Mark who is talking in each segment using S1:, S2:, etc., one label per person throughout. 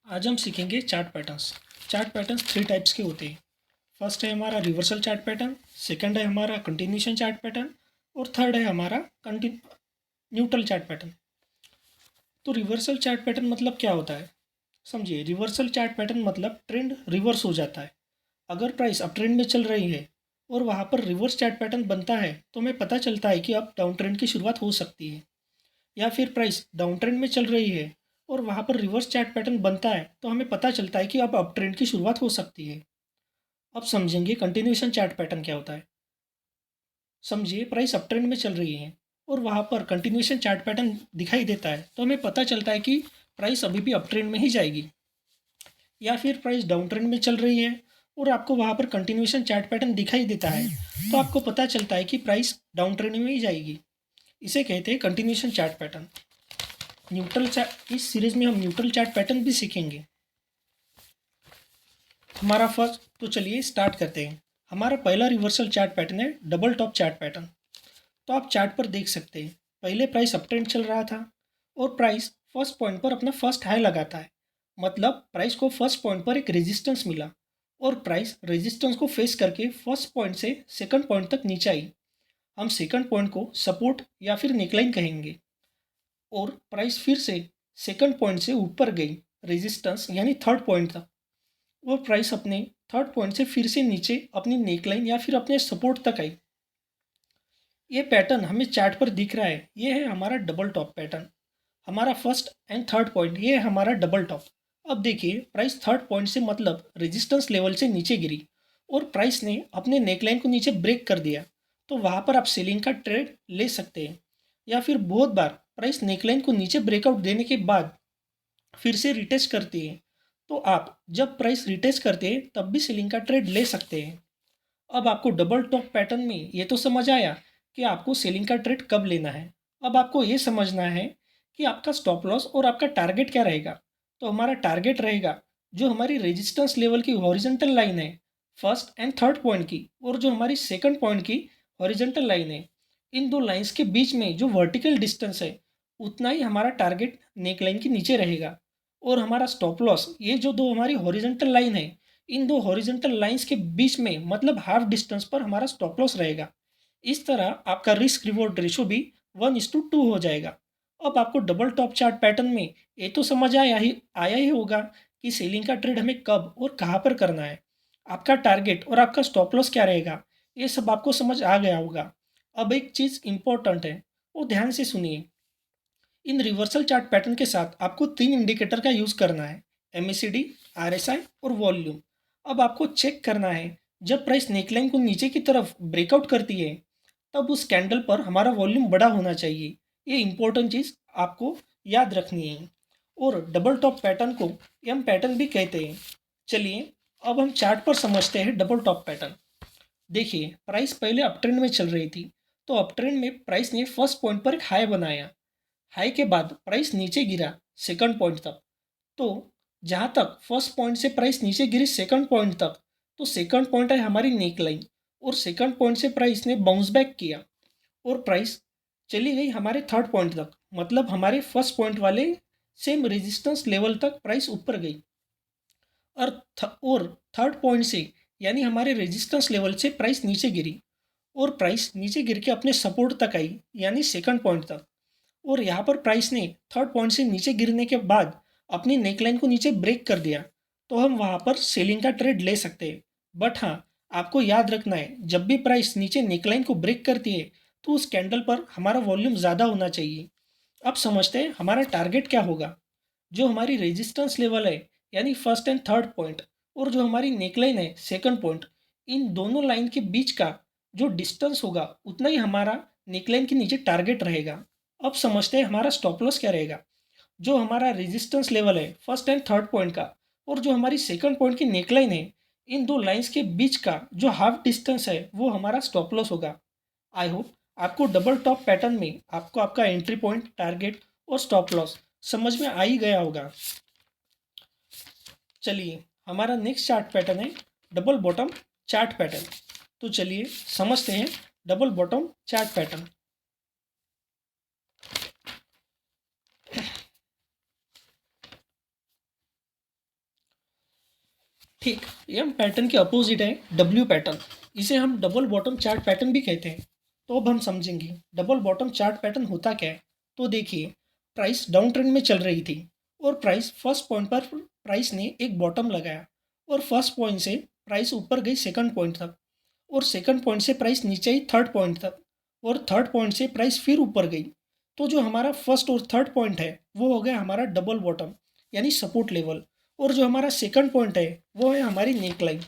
S1: आज हम सीखेंगे chart patterns. Chart patterns three types के होते हैं। फर्स्ट है हमारा रिवर्सल चार्ट पैटर्न, सेकंड है हमारा कंटिन्यूशन चार्ट पैटर्न और थर्ड है हमारा न्यूट्रल चार्ट पैटर्न। तो रिवर्सल चार्ट पैटर्न मतलब क्या होता है, समझिए। रिवर्सल चार्ट पैटर्न मतलब ट्रेंड रिवर्स हो जाता है। अगर प्राइस अप ट्रेंड में चल रही है और वहाँ पर रिवर्स चार्ट पैटर्न बनता है तो हमें पता चलता है कि अब डाउन ट्रेंड की शुरुआत हो सकती है। या फिर प्राइस डाउन ट्रेंड में चल रही है और वहाँ पर रिवर्स चार्ट पैटर्न बनता है तो हमें पता चलता है कि अब अप ट्रेंड की शुरुआत हो सकती है। अब समझेंगे कंटिन्यूएशन चार्ट पैटर्न क्या होता है। समझिए, प्राइस अप ट्रेंड में चल रही है और वहाँ पर कंटिन्यूएशन चार्ट पैटर्न दिखाई देता है तो हमें पता चलता है कि प्राइस अभी भी अप ट्रेंड में ही जाएगी। या फिर प्राइस डाउन ट्रेंड में चल रही है और आपको वहाँ पर कंटिन्यूएशन चार्ट पैटर्न दिखाई देता है तो आपको पता चलता है कि प्राइस डाउन ट्रेंड में ही जाएगी। इसे कहते हैं continuation chart pattern. Neutral chart, इस सीरीज में हम न्यूट्रल चार्ट पैटर्न भी सीखेंगे। हमारा फर्स्ट, तो चलिए स्टार्ट करते हैं। हमारा पहला रिवर्सल चार्ट पैटर्न है डबल टॉप चार्ट पैटर्न। तो आप चार्ट पर देख सकते हैं, पहले प्राइस अप ट्रेंड चल रहा था और प्राइस फर्स्ट पॉइंट पर अपना फर्स्ट हाई लगाता है। मतलब प्राइस को फर्स्ट पॉइंट पर एक रेजिस्टेंस मिला और प्राइस रेजिस्टेंस को फेस करके फर्स्ट पॉइंट से सेकंड पॉइंट तक नीचे आई। हम सेकंड पॉइंट को सपोर्ट या फिर नेकलाइन कहेंगे। और प्राइस फिर से सेकंड पॉइंट से ऊपर गई रेजिस्टेंस यानी थर्ड पॉइंट तक। वो प्राइस अपने थर्ड पॉइंट से फिर से नीचे अपनी नेकलाइन या फिर अपने सपोर्ट तक आई। ये पैटर्न हमें चार्ट पर दिख रहा है, ये है हमारा डबल टॉप पैटर्न। हमारा फर्स्ट एंड थर्ड पॉइंट ये है हमारा डबल टॉप। अब देखिए, प्राइस थर्ड पॉइंट से मतलब रेजिस्टेंस लेवल से नीचे गिरी और प्राइस ने अपने नेकलाइन को नीचे ब्रेक कर दिया। तो वहाँ पर आप सेलिंग का ट्रेड ले सकते हैं। या फिर बहुत बार प्राइस नेकलाइन को नीचे ब्रेकआउट देने के बाद फिर से रिटेस्ट करती है तो आप जब प्राइस रिटेस्ट करते हैं तब भी सेलिंग का ट्रेड ले सकते हैं। अब आपको डबल टॉप पैटर्न में ये तो समझ आया कि आपको सेलिंग का ट्रेड कब लेना है। अब आपको ये समझना है कि आपका स्टॉप लॉस और आपका टारगेट क्या रहेगा। तो हमारा टारगेट रहेगा जो हमारी रेजिस्टेंस लेवल की हॉरिजॉन्टल लाइन है फर्स्ट एंड थर्ड पॉइंट की, और जो हमारी सेकंड पॉइंट की हॉरिजॉन्टल लाइन है, इन दो लाइंस के बीच में जो वर्टिकल डिस्टेंस है उतना ही हमारा टारगेट नेक लाइन के नीचे रहेगा। और हमारा स्टॉप लॉस, ये जो दो हमारी हॉरिजॉन्टल लाइन है, इन दो हॉरिजॉन्टल लाइंस के बीच में मतलब हाफ डिस्टेंस पर हमारा स्टॉप लॉस रहेगा। इस तरह आपका रिस्क रिवॉर्ड रेशो भी 1:2 हो जाएगा। अब आपको डबल टॉप चार्ट पैटर्न में ये तो समझ आया ही होगा कि सेलिंग का ट्रेड हमें कब और कहाँ पर करना है, आपका टारगेट और आपका स्टॉप लॉस क्या रहेगा, ये सब आपको समझ आ गया होगा। अब एक चीज़ इम्पोर्टेंट है, वो ध्यान से सुनिए। इन रिवर्सल चार्ट पैटर्न के साथ आपको 3 इंडिकेटर का यूज़ करना है, MACD, RSI और वॉल्यूम। अब आपको चेक करना है, जब प्राइस नेकलाइन को नीचे की तरफ ब्रेकआउट करती है तब उस कैंडल पर हमारा वॉल्यूम बड़ा होना चाहिए। ये इंपॉर्टेंट चीज़ आपको याद रखनी है। और डबल टॉप पैटर्न को एम पैटर्न भी कहते हैं। चलिए अब हम चार्ट पर समझते हैं डबल टॉप पैटर्न। देखिए, प्राइस पहले अप ट्रेंड में चल रही थी तो अप ट्रेंड में प्राइस ने फर्स्ट पॉइंट पर एक हाई बनाया। हाई के बाद प्राइस नीचे गिरा सेकंड पॉइंट तक। तो जहाँ तक फर्स्ट पॉइंट से प्राइस नीचे गिरी सेकंड पॉइंट तक, तो सेकंड पॉइंट है हमारी नेक लाइन। और सेकंड पॉइंट से प्राइस ने बाउंस बैक किया और प्राइस चली गई हमारे थर्ड पॉइंट तक, मतलब हमारे फर्स्ट पॉइंट वाले सेम रेजिस्टेंस लेवल तक प्राइस ऊपर गई। और थर्ड पॉइंट से यानी हमारे रेजिस्टेंस लेवल से प्राइस नीचे गिरी और प्राइस नीचे गिर के अपने सपोर्ट तक आई यानी सेकंड पॉइंट तक। और यहाँ पर प्राइस ने थर्ड पॉइंट से नीचे गिरने के बाद अपनी नेकलाइन को नीचे ब्रेक कर दिया तो हम वहाँ पर सेलिंग का ट्रेड ले सकते हैं। बट हाँ, आपको याद रखना है, जब भी प्राइस नीचे नेकलाइन को ब्रेक करती है तो उस कैंडल पर हमारा वॉल्यूम ज़्यादा होना चाहिए। अब समझते हैं हमारा टारगेट क्या होगा। जो हमारी रेजिस्टेंस लेवल है यानी फर्स्ट एंड थर्ड पॉइंट, और जो हमारी नेकलाइन है सेकंड पॉइंट, इन दोनों लाइन के बीच का जो डिस्टेंस होगा उतना ही हमारा नेकलाइन के नीचे टारगेट रहेगा। अब समझते हैं हमारा स्टॉप लॉस क्या रहेगा। जो हमारा रेजिस्टेंस लेवल है फर्स्ट एंड थर्ड पॉइंट का और जो हमारी सेकंड पॉइंट की नेकलाइन है, इन दो लाइंस के बीच का जो हाफ डिस्टेंस है वो हमारा स्टॉप लॉस होगा। आई होप आपको डबल टॉप पैटर्न में आपको आपका एंट्री पॉइंट, टारगेट और स्टॉप लॉस समझ में आ ही गया होगा। चलिए, हमारा नेक्स्ट चार्ट पैटर्न है डबल बॉटम चार्ट पैटर्न। तो चलिए समझते हैं डबल बॉटम चार्ट पैटर्न। ठीक, एम पैटर्न के अपोजिट है डब्ल्यू पैटर्न। इसे हम डबल बॉटम चार्ट पैटर्न भी कहते हैं। तो अब हम समझेंगे डबल बॉटम चार्ट पैटर्न होता क्या है। तो देखिए, प्राइस डाउन ट्रेंड में चल रही थी और प्राइस फर्स्ट पॉइंट पर प्राइस ने एक बॉटम लगाया और फर्स्ट पॉइंट से प्राइस ऊपर गई सेकंड पॉइंट तक, और सेकंड पॉइंट से प्राइस नीचे आई थर्ड पॉइंट तक, और थर्ड पॉइंट से प्राइस फिर ऊपर गई। तो जो हमारा फर्स्ट और थर्ड पॉइंट है वो हो गया हमारा डबल बॉटम यानी सपोर्ट लेवल, और जो हमारा सेकंड पॉइंट है वो है हमारी नेक लाइन।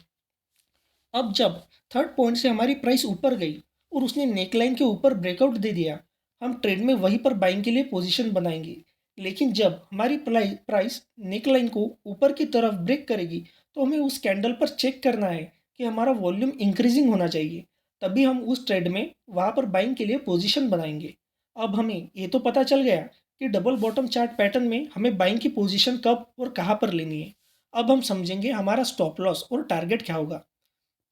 S1: अब जब थर्ड पॉइंट से हमारी प्राइस ऊपर गई और उसने नेक लाइन के ऊपर ब्रेकआउट दे दिया, हम ट्रेड में वहीं पर बाइंग के लिए पोजीशन बनाएंगे। लेकिन जब हमारी प्राइस नेक लाइन को ऊपर की तरफ ब्रेक करेगी, तो हमें उस कैंडल पर चेक करना है कि हमारा वॉल्यूम इंक्रीजिंग होना चाहिए, तभी हम उस ट्रेड में वहाँ पर बाइंग के लिए पोजीशन बनाएंगे। अब हमें ये तो पता चल गया कि डबल बॉटम चार्ट पैटर्न में हमें बाइंग की पोजीशन कब और कहाँ पर लेनी है। अब हम समझेंगे हमारा स्टॉप लॉस और टारगेट क्या होगा।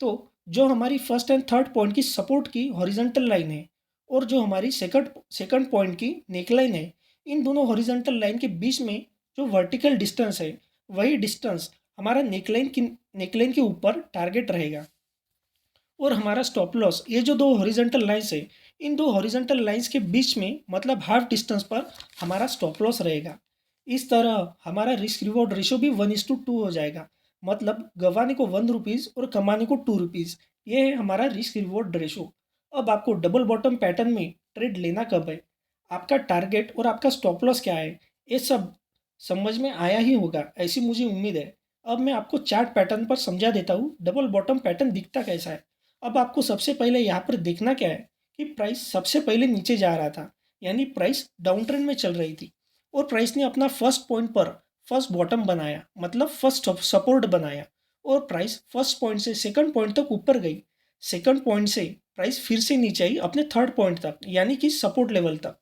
S1: तो जो हमारी फर्स्ट एंड थर्ड पॉइंट की सपोर्ट की हॉरिजॉन्टल लाइन है और जो हमारी सेकंड सेकंड पॉइंट की नेक लाइन है, इन दोनों हॉरिजॉन्टल लाइन के बीच में जो वर्टिकल डिस्टेंस है, वही डिस्टेंस हमारा नेकलाइन के ऊपर टारगेट रहेगा। और हमारा स्टॉप लॉस, ये जो दो हॉरिजॉन्टल लाइंस है, इन दो हॉरिजॉन्टल लाइंस के बीच में मतलब हाफ डिस्टेंस पर हमारा स्टॉप लॉस रहेगा। इस तरह हमारा रिस्क रिवॉर्ड रेशो भी 1:2 हो जाएगा। मतलब गंवाने को 1 रुपीज़ और कमाने को 2 रुपीज़। ये है हमारा रिस्क रिवॉर्ड रेशो। अब आपको डबल बॉटम पैटर्न में ट्रेड लेना कब है, आपका टारगेट और आपका स्टॉप लॉस क्या है, ये सब समझ में आया ही होगा, ऐसी मुझे उम्मीद है। अब मैं आपको चार्ट पैटर्न पर समझा देता हूँ डबल बॉटम पैटर्न दिखता कैसा है। अब आपको सबसे पहले यहाँ पर देखना क्या है कि प्राइस सबसे पहले नीचे जा रहा था, यानी प्राइस डाउन ट्रेंड में चल रही थी, और प्राइस ने अपना फर्स्ट पॉइंट पर फर्स्ट बॉटम बनाया, मतलब फर्स्ट सपोर्ट बनाया, और प्राइस फर्स्ट पॉइंट से सेकंड पॉइंट तक ऊपर गई। सेकंड पॉइंट से प्राइस फिर से नीचे आई अपने थर्ड पॉइंट तक, यानी कि सपोर्ट लेवल तक,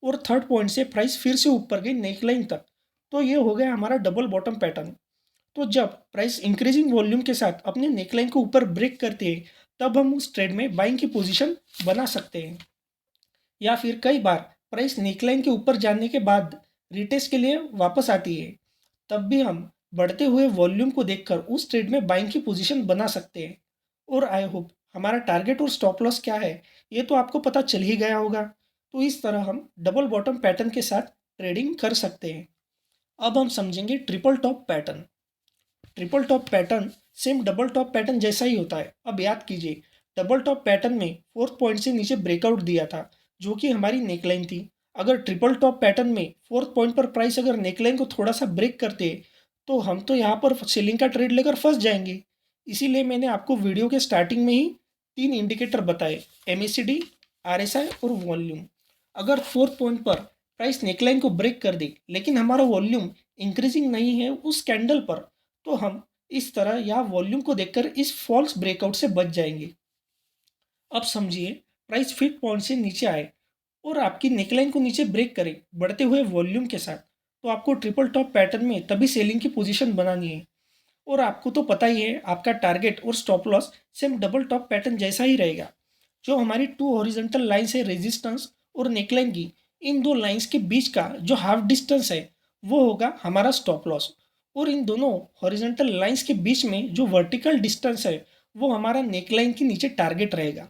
S1: और थर्ड पॉइंट से प्राइस फिर से ऊपर गई नेकलाइन तक। तो ये हो गया हमारा डबल बॉटम पैटर्न। तो जब प्राइस इंक्रीजिंग वॉल्यूम के साथ अपने नेकलाइन को ऊपर ब्रेक करती है, तब हम उस ट्रेड में बाइंग की पोजीशन बना सकते हैं। या फिर कई बार प्राइस नेकलाइन के ऊपर जाने के बाद रिटेस्ट के लिए वापस आती है, तब भी हम बढ़ते हुए वॉल्यूम को देखकर उस ट्रेड में बाइंग की पोजीशन बना सकते हैं। और आई होप हमारा टारगेट और स्टॉप लॉस क्या है ये तो आपको पता चल ही गया होगा। तो इस तरह हम डबल बॉटम पैटर्न के साथ ट्रेडिंग कर सकते हैं। अब हम समझेंगे triple top pattern. Triple top pattern same double top pattern जैसा ही होता है। अब याद कीजिए, डबल टॉप पैटर्न में फोर्थ पॉइंट से नीचे ब्रेकआउट दिया था, जो कि हमारी नेकलाइन थी। अगर ट्रिपल टॉप पैटर्न में फोर्थ पॉइंट पर प्राइस अगर नेकलाइन को थोड़ा सा ब्रेक करते, तो हम तो यहाँ पर सेलिंग का ट्रेड लेकर फंस जाएंगे। इसीलिए मैंने आपको वीडियो के स्टार्टिंग में ही 3 इंडिकेटर बताए, MACD, RSI और वॉल्यूम। अगर फोर्थ पॉइंट पर प्राइस नेकलाइन को ब्रेक कर दे लेकिन हमारा वॉल्यूम इंक्रीजिंग नहीं है उस कैंडल पर, तो हम इस तरह या वॉल्यूम को देखकर इस फॉल्स ब्रेकआउट से बच जाएंगे। अब समझिए, प्राइस फिट पॉइंट से नीचे आए और आपकी नेकलाइन को नीचे ब्रेक करे बढ़ते हुए वॉल्यूम के साथ, तो आपको ट्रिपल टॉप पैटर्न में तभी सेलिंग की पोजीशन बनानी है। और आपको तो पता ही है आपका टारगेट और stop loss same double top pattern जैसा ही रहेगा। जो हमारी टू हॉरिजॉन्टल लाइंस है रेजिस्टेंस और नेकलाइन की, इन दो लाइंस के बीच का जो हाफ डिस्टेंस है वो होगा हमारा स्टॉप लॉस, और इन दोनों हॉरिजॉन्टल लाइंस के बीच में जो वर्टिकल डिस्टेंस है वो हमारा नेकलाइन के नीचे टारगेट रहेगा।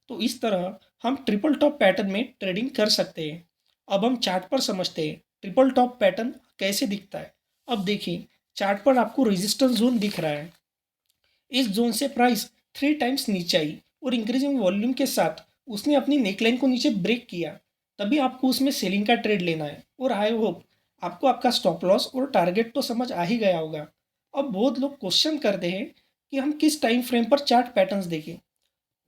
S1: तो इस तरह हम ट्रिपल टॉप पैटर्न में ट्रेडिंग कर सकते हैं। अब हम चार्ट पर समझते हैं ट्रिपल टॉप पैटर्न कैसे दिखता है। अब देखिए, चार्ट पर आपको रेजिस्टेंस जोन दिख रहा है। इस जोन से प्राइस 3 टाइम्स नीचे आई और इंक्रीजिंग वॉल्यूम के साथ उसने अपनी नेकलाइन को नीचे ब्रेक किया, तभी आपको उसमें सेलिंग का ट्रेड लेना है। और आई होप आपको आपका स्टॉप लॉस और टारगेट तो समझ आ ही गया होगा। अब बहुत लोग क्वेश्चन करते हैं कि हम किस टाइम फ्रेम पर चार्ट पैटर्न्स देखें।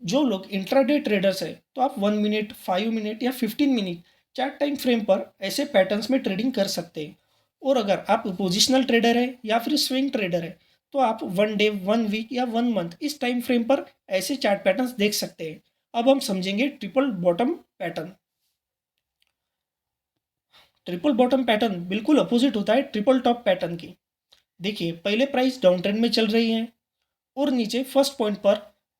S1: जो लोग इंट्राडे ट्रेडर्स है, तो आप 1 मिनट, 5 मिनट या 15 मिनट चार्ट टाइम फ्रेम पर ऐसे पैटर्न्स में ट्रेडिंग कर सकते हैं। और अगर आप पोजिशनल ट्रेडर है या फिर स्विंग ट्रेडर है, तो आप 1 डे, 1 वीक या 1 मंथ इस टाइम फ्रेम पर ऐसे चार्ट पैटर्न्स देख सकते हैं। अब हम समझेंगे triple bottom pattern. Triple bottom pattern बिल्कुल अपोजिट होता है ट्रिपल टॉप पैटर्न की। देखिए, पहले प्राइस डाउन ट्रेंड में चल रही है और नीचे फर्स्ट पॉइंट पर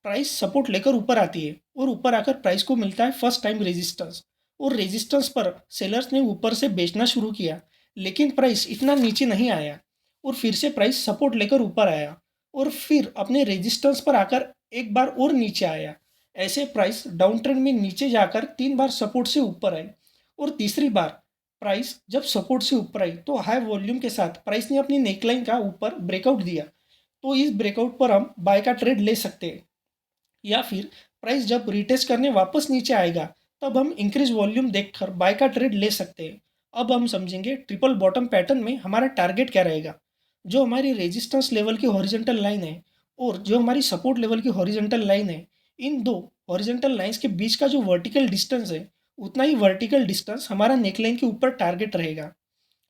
S1: प्राइस सपोर्ट लेकर ऊपर आती है, और ऊपर आकर प्राइस को मिलता है फर्स्ट टाइम रेजिस्टेंस, और रेजिस्टेंस पर सेलर्स ने ऊपर से बेचना शुरू किया, लेकिन प्राइस इतना नीचे नहीं आया और फिर से प्राइस सपोर्ट लेकर ऊपर आया। और फिर अपने रेजिस्टेंस पर आकर एक बार और नीचे आया। ऐसे प्राइस डाउन ट्रेंड में नीचे जाकर 3 बार सपोर्ट से ऊपर आई और तीसरी बार प्राइस जब सपोर्ट से ऊपर आई तो हाई वॉल्यूम के साथ प्राइस ने अपनी नेकलाइन का ऊपर ब्रेकआउट दिया। तो इस ब्रेकआउट पर हम बाय का ट्रेड ले सकते हैं, या फिर प्राइस जब रिटेस्ट करने वापस नीचे आएगा तब हम इंक्रीज वॉल्यूम देखकर बाय का ट्रेड ले सकते हैं। अब हम समझेंगे ट्रिपल बॉटम पैटर्न में हमारा टारगेट क्या रहेगा। जो हमारी रेजिस्टेंस लेवल की हॉरिजॉन्टल लाइन है और जो हमारी सपोर्ट लेवल की हॉरिजॉन्टल लाइन है, इन दो हॉरिजॉन्टल लाइंस के बीच का जो वर्टिकल डिस्टेंस है, उतना ही वर्टिकल डिस्टेंस हमारा नेकलाइन के ऊपर टारगेट रहेगा।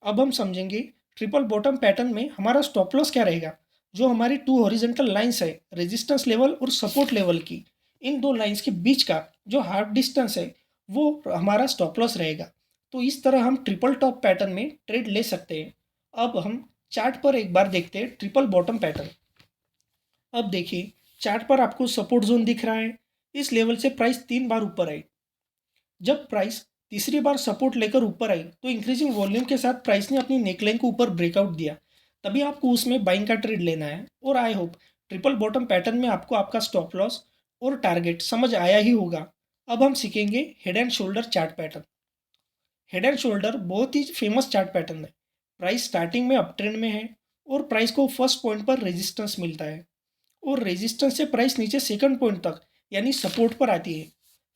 S1: अब हम समझेंगे ट्रिपल बॉटम पैटर्न में हमारा स्टॉप लॉस क्या रहेगा। जो हमारी टू हॉरिजॉन्टल लाइंस है, रेजिस्टेंस लेवल और सपोर्ट लेवल की, इन दो लाइंस के बीच का जो हाफ डिस्टेंस है वो हमारा स्टॉप लॉस रहेगा। तो इस तरह हम ट्रिपल टॉप पैटर्न में ट्रेड ले सकते हैं। अब हम चार्ट पर एक बार देखते हैं ट्रिपल बॉटम पैटर्न। अब देखिए चार्ट पर आपको सपोर्ट जोन दिख रहा है। इस लेवल से प्राइस 3 बार ऊपर आई। जब प्राइस तीसरी बार सपोर्ट लेकर ऊपर आई तो इंक्रीजिंग वॉल्यूम के साथ प्राइस ने अपनी नेकलाइन को ऊपर ब्रेकआउट दिया। तभी आपको उसमें बाइंग का ट्रेड लेना है। और I hope triple bottom pattern में आपको आपका स्टॉप लॉस और टारगेट समझ आया ही होगा। अब हम सीखेंगे head and shoulder chart pattern. Head and shoulder बहुत ही फेमस चार्ट पैटर्न है। प्राइस स्टार्टिंग में अप ट्रेंड में है और प्राइस को फर्स्ट पॉइंट पर रेजिस्टेंस मिलता है और रेजिस्टेंस से प्राइस नीचे सेकंड पॉइंट तक यानी सपोर्ट पर आती है।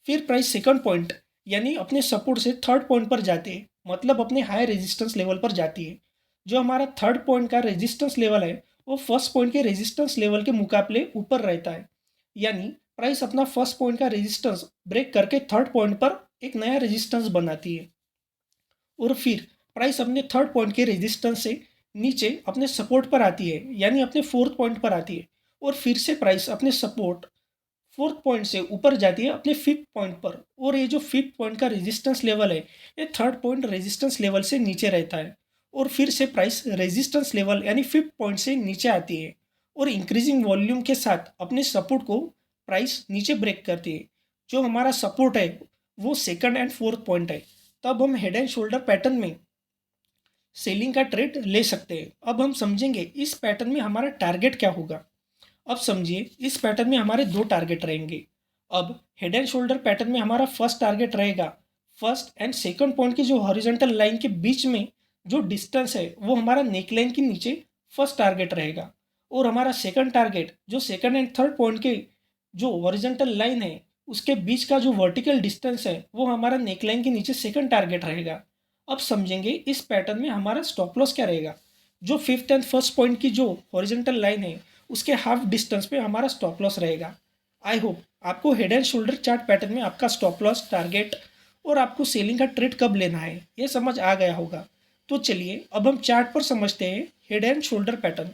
S1: फिर प्राइस सेकंड पॉइंट यानी अपने सपोर्ट से थर्ड पॉइंट पर जाती है, मतलब अपने हाई रेजिस्टेंस लेवल पर जाती है। जो हमारा थर्ड पॉइंट का रेजिस्टेंस लेवल है वो फर्स्ट पॉइंट के रेजिस्टेंस लेवल के मुकाबले ऊपर रहता है। यानी प्राइस अपना फर्स्ट पॉइंट का रेजिस्टेंस ब्रेक करके थर्ड पॉइंट पर एक नया रेजिस्टेंस बनाती है और फिर प्राइस अपने थर्ड पॉइंट के रेजिस्टेंस से नीचे अपने सपोर्ट पर आती है, यानी अपने फोर्थ पॉइंट पर आती है और फिर से प्राइस अपने सपोर्ट फोर्थ पॉइंट से ऊपर जाती है अपने फिफ्थ पॉइंट पर। और ये जो फिफ्थ पॉइंट का रेजिस्टेंस लेवल है ये थर्ड पॉइंट रेजिस्टेंस लेवल से नीचे रहता है और फिर से प्राइस रेजिस्टेंस लेवल यानी फिफ्थ पॉइंट से नीचे आती है और इंक्रीजिंग वॉल्यूम के साथ अपने सपोर्ट को प्राइस नीचे ब्रेक करती है। जो हमारा सपोर्ट है वो सेकंड एंड फोर्थ पॉइंट है। तब हम हेड एंड शोल्डर पैटर्न में सेलिंग का ट्रेड ले सकते हैं। अब हम समझेंगे इस पैटर्न में हमारा टारगेट क्या होगा। अब समझिए इस पैटर्न में हमारे दो टारगेट रहेंगे। अब हेड एंड शोल्डर पैटर्न में हमारा फर्स्ट टारगेट रहेगा फर्स्ट एंड सेकंड पॉइंट की जो हॉरिजॉन्टल लाइन के बीच में जो डिस्टेंस है वो हमारा नेक लाइन के नीचे फर्स्ट टारगेट रहेगा। और हमारा सेकंड टारगेट जो सेकंड एंड थर्ड पॉइंट के जो हॉरिजॉन्टल लाइन है उसके बीच का जो वर्टिकल डिस्टेंस है वो हमारा नेक लाइन के नीचे सेकंड टारगेट रहेगा। अब समझेंगे इस पैटर्न में हमारा स्टॉप लॉस क्या रहेगा। जो फिफ्थ एंड फर्स्ट पॉइंट की जो हॉरिजॉन्टल लाइन है उसके हाफ डिस्टेंस पे हमारा स्टॉप लॉस रहेगा। आई होप आपको head and shoulder chart pattern में आपका स्टॉप लॉस टारगेट और आपको सेलिंग का ट्रेड कब लेना है ये समझ आ गया होगा। तो चलिए अब हम चार्ट पर समझते हैं हेड एंड शोल्डर पैटर्न।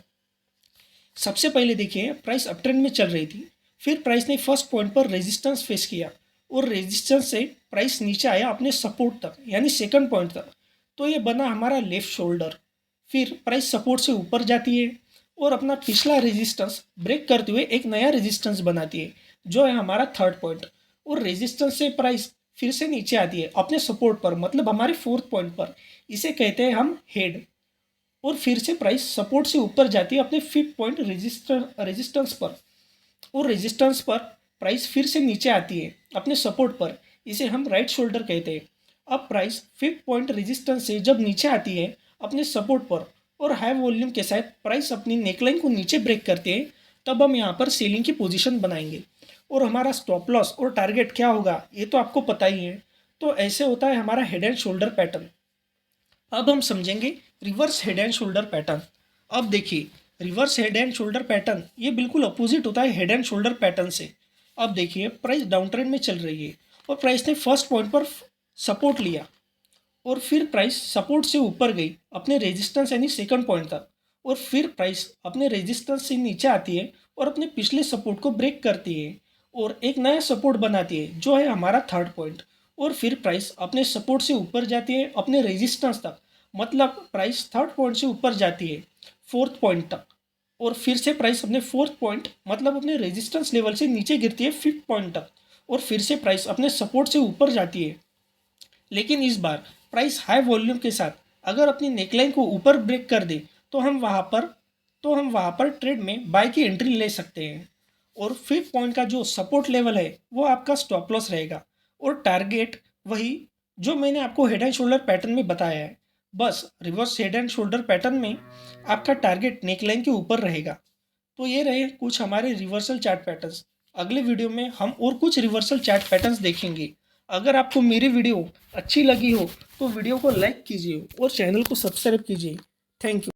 S1: सबसे पहले देखिए प्राइस अप ट्रेंड में चल रही थी, फिर प्राइस ने फर्स्ट पॉइंट पर रेजिस्टेंस फेस किया और रेजिस्टेंस से प्राइस नीचे आया अपने सपोर्ट तक यानी सेकंड पॉइंट तक। तो ये बना हमारा लेफ्ट शोल्डर। फिर प्राइस सपोर्ट से ऊपर जाती है और अपना पिछला रेजिस्टेंस ब्रेक करते हुए एक नया रेजिस्टेंस बनाती है जो है हमारा थर्ड पॉइंट। और रेजिस्टेंस से प्राइस फिर से नीचे आती है अपने सपोर्ट पर, मतलब हमारे फोर्थ पॉइंट पर। इसे कहते हैं हम हेड। और फिर से प्राइस सपोर्ट से ऊपर जाती है अपने फिफ्थ पॉइंट रेजिस्टेंस पर और रेजिस्टेंस पर प्राइस फिर से नीचे आती है अपने सपोर्ट पर। इसे हम राइट शोल्डर कहते हैं। अब प्राइस फिफ्थ पॉइंट रेजिस्टेंस से जब नीचे आती है अपने सपोर्ट पर और हाई वॉल्यूम के साथ प्राइस अपनी नेकलाइन को नीचे ब्रेक करते हैं, तब हम यहाँ पर सेलिंग की पोजीशन बनाएंगे। और हमारा स्टॉप लॉस और टारगेट क्या होगा ये तो आपको पता ही है। तो ऐसे होता है हमारा हेड एंड शोल्डर पैटर्न। अब हम समझेंगे reverse head and shoulder pattern. अब देखिए reverse head and shoulder pattern ये बिल्कुल अपोजिट होता है हेड एंड शोल्डर पैटर्न से। अब देखिए प्राइस डाउन ट्रेंड में चल रही है और प्राइस ने फर्स्ट पॉइंट पर सपोर्ट लिया और फिर प्राइस सपोर्ट से ऊपर गई अपने रेजिस्टेंस यानी सेकंड पॉइंट तक और फिर प्राइस अपने रेजिस्टेंस से नीचे आती है और अपने पिछले सपोर्ट को ब्रेक करती है और एक नया सपोर्ट बनाती है जो है हमारा थर्ड पॉइंट। और फिर प्राइस अपने सपोर्ट से ऊपर जाती है अपने रेजिस्टेंस तक, मतलब प्राइस थर्ड पॉइंट से ऊपर जाती है फोर्थ पॉइंट तक और फिर से प्राइस अपने फोर्थ पॉइंट मतलब अपने रेजिस्टेंस लेवल से नीचे गिरती है फिफ्थ पॉइंट तक और फिर से प्राइस अपने सपोर्ट से ऊपर जाती है। लेकिन इस बार प्राइस हाई वॉल्यूम के साथ अगर अपनी नेकलाइन को ऊपर ब्रेक कर दे तो हम वहाँ पर तो हम वहाँ पर ट्रेड में बाय की एंट्री ले सकते हैं। और 5 पॉइंट का जो सपोर्ट लेवल है वो आपका स्टॉप लॉस रहेगा, और टारगेट वही जो मैंने आपको हेड एंड शोल्डर पैटर्न में बताया है। बस reverse head and shoulder pattern में आपका टारगेट नेकलाइन के ऊपर रहेगा। तो ये रहे कुछ हमारे रिवर्सल चार्ट पैटर्न्स। अगले वीडियो में हम और कुछ रिवर्सल चार्ट पैटर्न्स देखेंगे। अगर आपको मेरी वीडियो अच्छी लगी हो तो वीडियो को लाइक कीजिए और चैनल को सब्सक्राइब कीजिए। Thank you.